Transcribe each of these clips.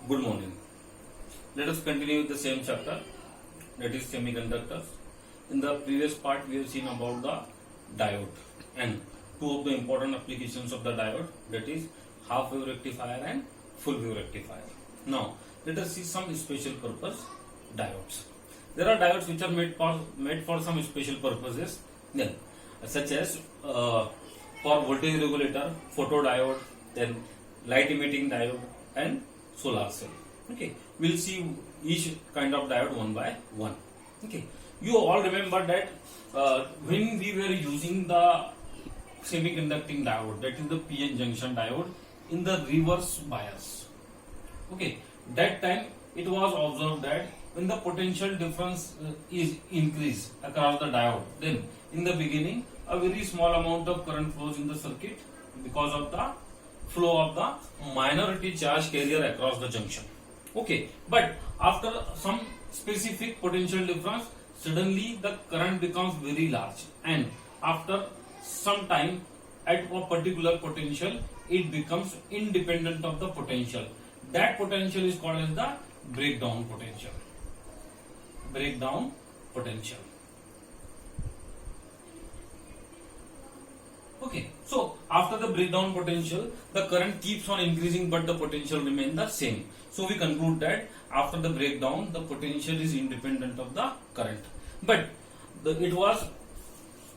Good morning. Let us continue with the same chapter, that is semiconductors. In the previous part, we have seen about the diode and two of the important applications of the diode, that is half wave rectifier and full wave rectifier. Now, let us see some special purpose diodes. There are diodes which are made for some special purposes, then such as for voltage regulator, photodiode, then light emitting diode and solar cell. Okay, we'll see each kind of diode one by one. Okay, you all remember that when we were using the semiconducting diode, that is the PN junction diode, in the reverse bias. Okay, that time it was observed that when the potential difference is increased across the diode, then in the beginning a very small amount of current flows in the circuit because of the flow of the minority charge carrier across the junction. Okay, but after some specific potential difference, suddenly the current becomes very large, and after some time at a particular potential, it becomes independent of the potential. That potential is called as the breakdown potential. Breakdown potential. Okay, so after the breakdown potential, the current keeps on increasing but the potential remains the same. So we conclude that after the breakdown, the potential is independent of the current. But it was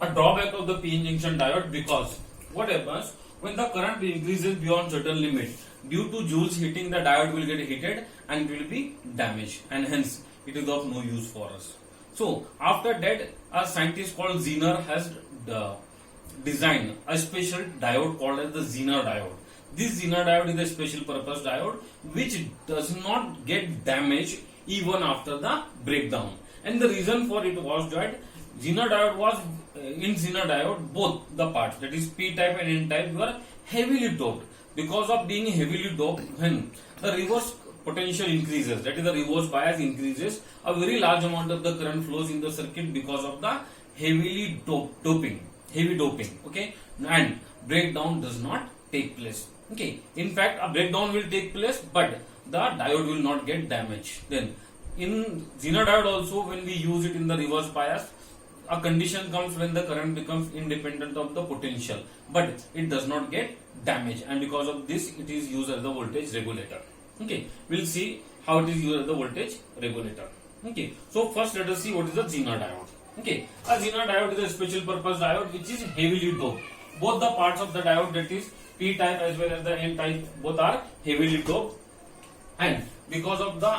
a drawback of the PN junction diode, because what happens when the current increases beyond certain limit, due to joules heating, the diode will get heated and will be damaged, and hence it is of no use for us. So after that, a scientist called Zener has designed a special diode called as the Zener diode. This Zener diode is a special purpose diode which does not get damaged even after the breakdown. And the reason for it was that Zener diode was in Zener diode, both the parts, that is P type and N type, were heavily doped. Because of being heavily doped, when the reverse potential increases, that is the reverse bias increases, a very large amount of the current flows in the circuit because of the heavy doping, okay, and breakdown does not take place. Okay, in fact, a breakdown will take place, but the diode will not get damaged. Then, in Zener diode also, when we use it in the reverse bias, a condition comes when the current becomes independent of the potential, but it does not get damaged, and because of this, it is used as the voltage regulator. Okay, we'll see how it is used as the voltage regulator. Okay, so first let us see what is the Zener diode. Okay, a Zener diode is a special purpose diode which is heavily doped. Both the parts of the diode, that is P type as well as the N type, both are heavily doped, and because of the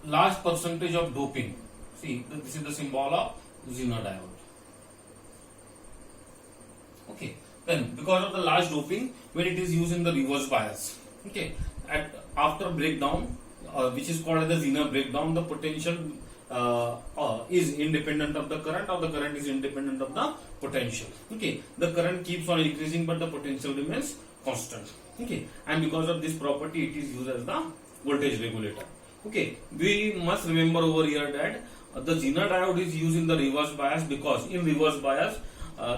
large percentage of doping, see, this is the symbol of Zener diode. Okay, then because of the large doping, when it is used in the reverse bias, okay, after breakdown, which is called as the Zener breakdown, the potential is independent of the current, or the current is independent of the potential. Okay, the current keeps on increasing but the potential remains constant. Okay, and because of this property, it is used as the voltage regulator. Okay, we must remember over here that the Zener diode is used in the reverse bias, because in reverse bias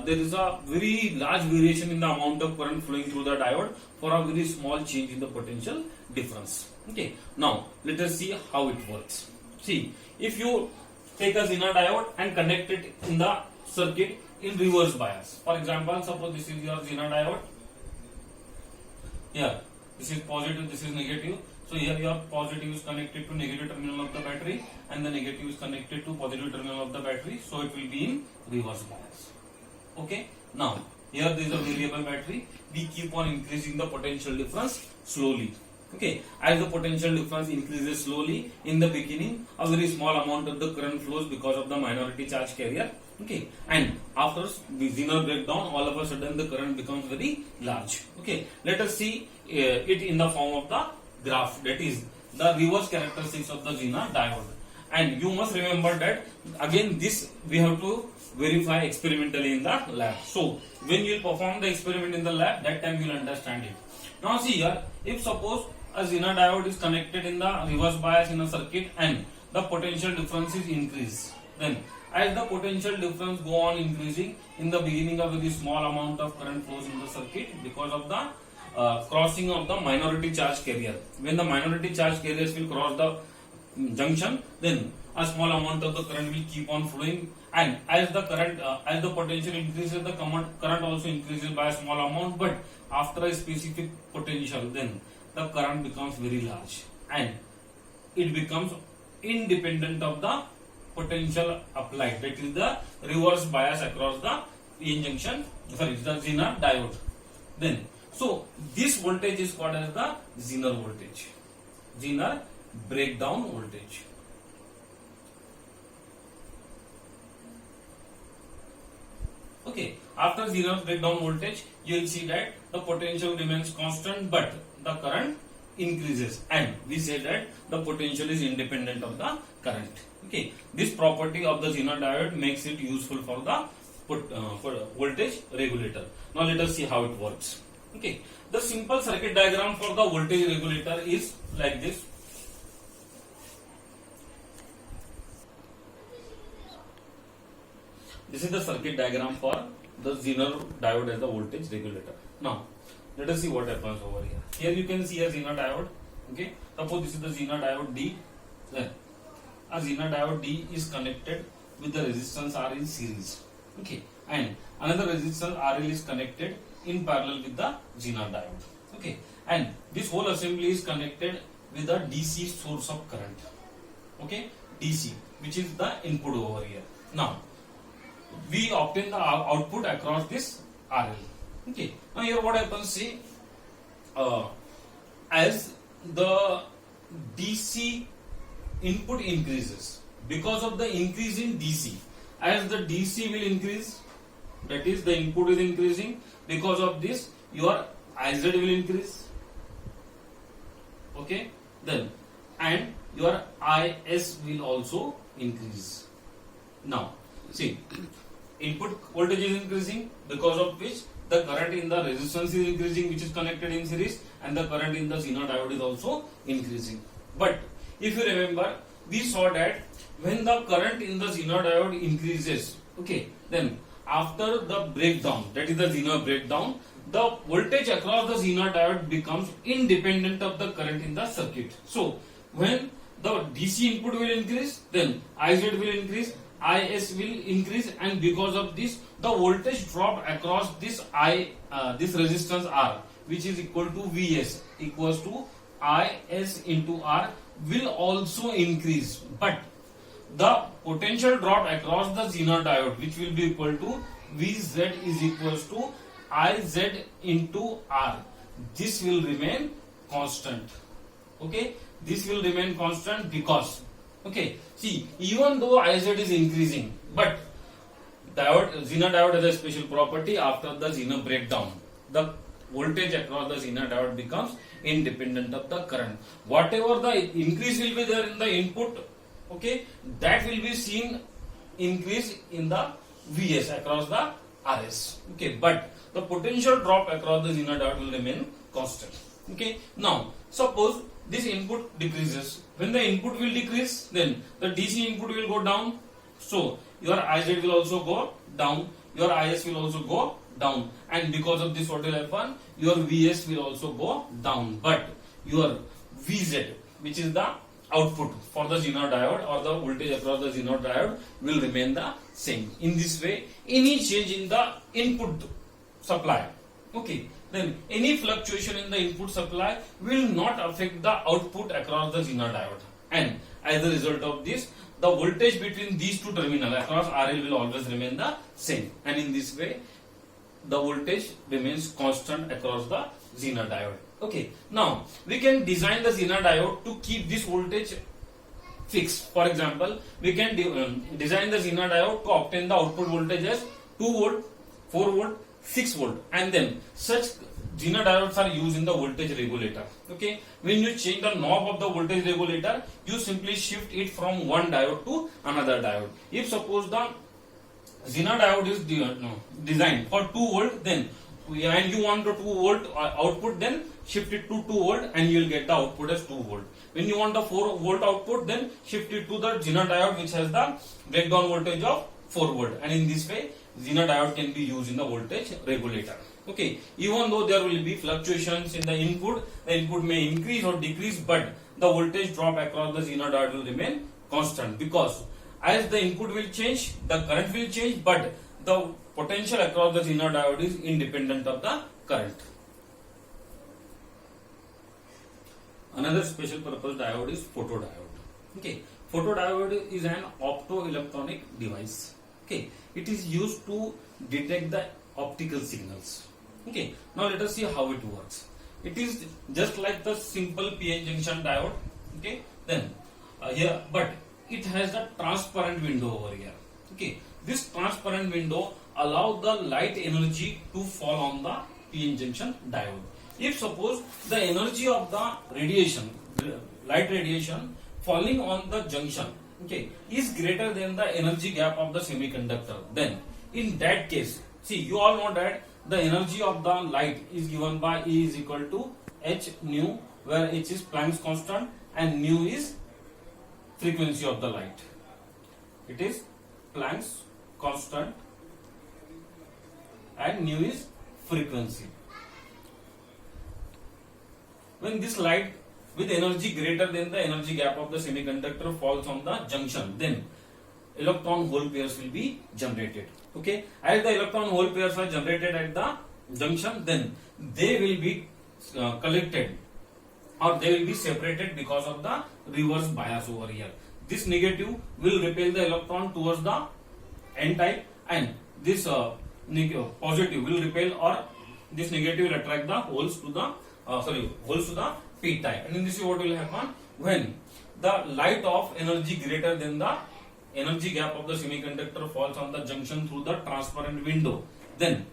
there is a very large variation in the amount of current flowing through the diode for a very small change in the potential difference. Okay, now let us see how it works. See, if you take a Zener diode and connect it in the circuit in reverse bias, for example, suppose this is your Zener diode. Here, this is positive, this is negative. So here your positive is connected to negative terminal of the battery, and the negative is connected to positive terminal of the battery. So it will be in reverse bias. Okay. Now here there is a variable battery. We keep on increasing the potential difference slowly. Okay, as the potential difference increases slowly, in the beginning a very small amount of the current flows because of the minority charge carrier. Okay, and after the Zener breakdown, all of a sudden the current becomes very large. Okay, let us see it in the form of the graph, that is the reverse characteristics of the Zener diode. And you must remember that again this we have to verify experimentally in the lab. So when you will perform the experiment in the lab, that time you will understand it. Now see here, if suppose a Zener diode is connected in the reverse bias in a circuit and the potential difference is increased, then as the potential difference go on increasing, in the beginning a very small amount of current flows in the circuit because of the crossing of the minority charge carrier. When the minority charge carriers will cross the junction, then a small amount of the current will keep on flowing, and as the current, as the potential increases, the current also increases by a small amount. But after a specific potential, then the current becomes very large, and it becomes independent of the potential applied. That is the reverse bias across the N junction, sorry, the Zener diode. Then, so this voltage is called as the Zener voltage, Zener breakdown voltage. Okay, after Zener breakdown voltage, you will see that the potential remains constant, but the current increases, and we say that the potential is independent of the current. Okay, this property of the Zener diode makes it useful for the for voltage regulator. Now let us see how it works. Okay, the simple circuit diagram for the voltage regulator is like this. This is the circuit diagram for the Zener diode as the voltage regulator. Now, let us see what happens over here. Here you can see a Zener diode. Okay, suppose this is the Zener diode D. Then a Zener diode D is connected with the resistance R in series. Okay, and another resistance RL is connected in parallel with the Zener diode. Okay, and this whole assembly is connected with a DC source of current. Okay, DC, which is the input over here. Now, we obtain the output across this RL. Okay, now here what happens, see, as the DC input increases, because of the increase in DC, as the DC will increase, that is the input is increasing, because of this your IZ will increase. Okay, then, and your IS will also increase. Now, see, input voltage is increasing, because of which the current in the resistance is increasing, which is connected in series, and the current in the Zener diode is also increasing. But if you remember, we saw that when the current in the Zener diode increases, okay, then after the breakdown, that is the Zener breakdown, the voltage across the Zener diode becomes independent of the current in the circuit. So when the DC input will increase, then IZ will increase, IS will increase, and because of this, the voltage drop across this this resistance R, which is equal to Vs equals to IS into R, will also increase. But the potential drop across the Zener diode, which will be equal to Vz is equals to Iz into R, this will remain constant. Okay, this will remain constant because, okay, see, even though Iz is increasing, but Zener diode has a special property. After the Zener breakdown, the voltage across the Zener diode becomes independent of the current. Whatever the increase will be there in the input, okay, that will be seen increase in the Vs across the Rs. Okay, but the potential drop across the Zener diode will remain constant. Okay, now suppose this input decreases. When the input will decrease, then the DC input will go down. So your Iz will also go down, your Is will also go down, and because of this, what will happen? Your Vs will also go down, but your Vz, which is the output for the Zener diode or the voltage across the Zener diode, will remain the same. In this way, any change in the input supply, okay, then any fluctuation in the input supply will not affect the output across the Zener diode, and as a result of this, the voltage between these two terminals across RL will always remain the same, and in this way the voltage remains constant across the Zener diode. Okay, now we can design the Zener diode to keep this voltage fixed. For example, we can design the Zener diode to obtain the output voltage as 2 volt, 4 volt, 6 volt, and then such Zener diodes are used in the voltage regulator. Okay, when you change the knob of the voltage regulator, you simply shift it from one diode to another diode. If suppose the Zener diode is designed for 2 volt, then and you want the 2 volt output, then shift it to 2 volt and you will get the output as 2 volt. When you want the 4 volt output, then shift it to the Zener diode which has the breakdown voltage of 4 volt, and in this way Zener diode can be used in the voltage regulator. Okay, even though there will be fluctuations in the input may increase or decrease, but the voltage drop across the Zener diode will remain constant, because as the input will change, the current will change, but the potential across the Zener diode is independent of the current. Another special purpose diode is photodiode. Okay, photodiode is an optoelectronic device. Okay, it is used to detect the optical signals. Okay, now let us see how it works. It is just like the simple PN junction diode. Okay, then here, but it has a transparent window over here. Okay, this transparent window allows the light energy to fall on the PN junction diode. If suppose the energy of the radiation, light radiation falling on the junction, okay, is greater than the energy gap of the semiconductor, then in that case, see, you all know that the energy of the light is given by E is equal to h nu, where h is Planck's constant and nu is frequency of the light. It is Planck's constant and nu is frequency. When this light with energy greater than the energy gap of the semiconductor falls on the junction, then electron hole pairs will be generated. Okay, as the electron hole pairs are generated at the junction, then they will be collected, or they will be separated because of the reverse bias over here. This negative will repel the electron towards the n type, and this positive will repel, or this negative will attract the holes to the holes to the p type. And in this way, what will happen when the light of energy greater than the energy gap of the semiconductor falls on the junction through the transparent window, then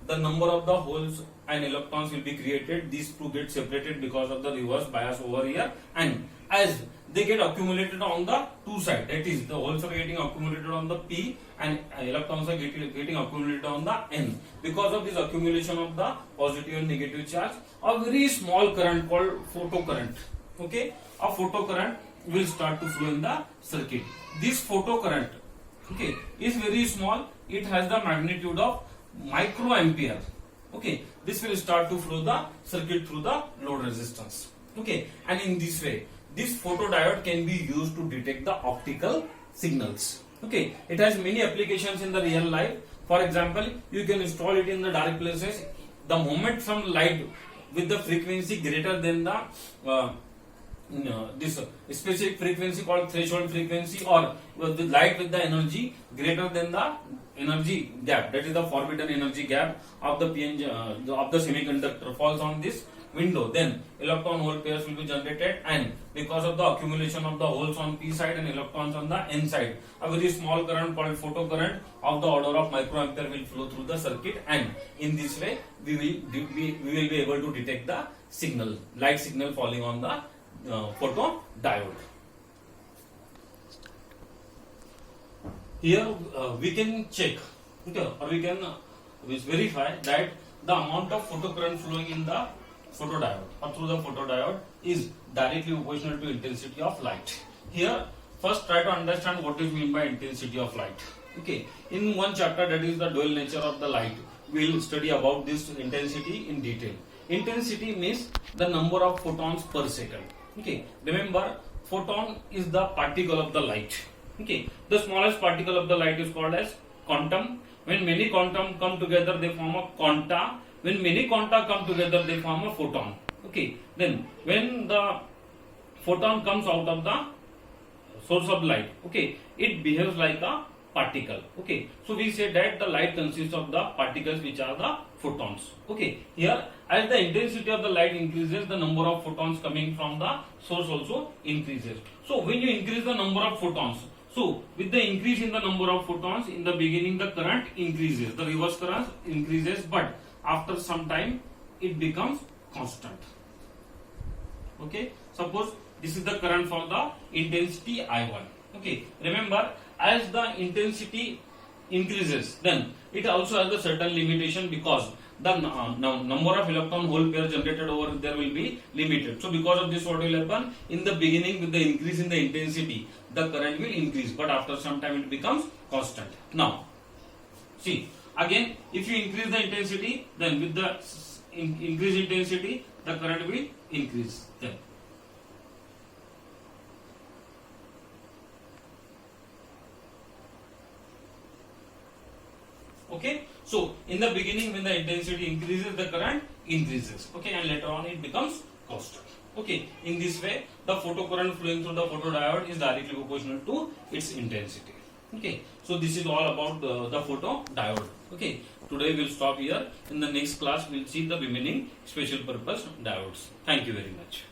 the number of the holes and electrons will be created. These two get separated because of the reverse bias over here, and as they get accumulated on the two sides, that is, the holes are getting accumulated on the p and electrons are getting accumulated on the n. Because of this accumulation of the positive and negative charge, a very small current called photocurrent, okay, a photocurrent will start to flow in the circuit. This photocurrent, okay, is very small. It has the magnitude of microampere. Okay, this will start to flow the circuit through the load resistance. Okay, and in this way, this photodiode can be used to detect the optical signals. Okay, it has many applications in the real life. For example, you can install it in the dark places. The moment some light with the frequency greater than the this specific frequency called threshold frequency, or the light with the energy greater than the energy gap, that is the forbidden energy gap of the of the semiconductor, falls on this window, then electron hole pairs will be generated, and because of the accumulation of the holes on p side and electrons on the n side, a very small current called photocurrent of the order of microampere will flow through the circuit, and in this way we will be able to detect the signal, light signal falling on the photodiode. Here we can check, okay, or we can verify that the amount of photocurrent flowing in the photodiode or through the photodiode is directly proportional to intensity of light. Here, first try to understand what is meant by intensity of light. Okay, in one chapter, that is the dual nature of the light, we will study about this intensity in detail. Intensity means the number of photons per second. Okay, remember, photon is the particle of the light. Okay, the smallest particle of the light is called as quantum. When many quantum come together, they form a quanta. When many quanta come together, they form a photon. Okay, then when the photon comes out of the source of light, okay, it behaves like a particle. Okay, so we say that the light consists of the particles which are the photons. Okay, here as the intensity of the light increases, the number of photons coming from the source also increases. So when you increase the number of photons, so with the increase in the number of photons, in the beginning the current increases, the reverse current increases, but after some time it becomes constant. Okay, suppose this is the current for the intensity I1. Okay, remember, as the intensity increases, then it also has a certain limitation, because the number of electron hole pair generated over there will be limited. So because of this, what will happen? In the beginning, with the increase in the intensity, the current will increase, but after some time it becomes constant. Now, see, Again, if you increase the intensity, then with the increased intensity, the current will increase. Then. Okay, so in the beginning, when the intensity increases, the current increases. Okay, and later on it becomes constant. Okay, in this way, the photocurrent flowing through the photodiode is directly proportional to its intensity. Okay, so this is all about the photodiode. Okay, today we'll stop here. In the next class, we'll see the remaining special purpose diodes. Thank you very much.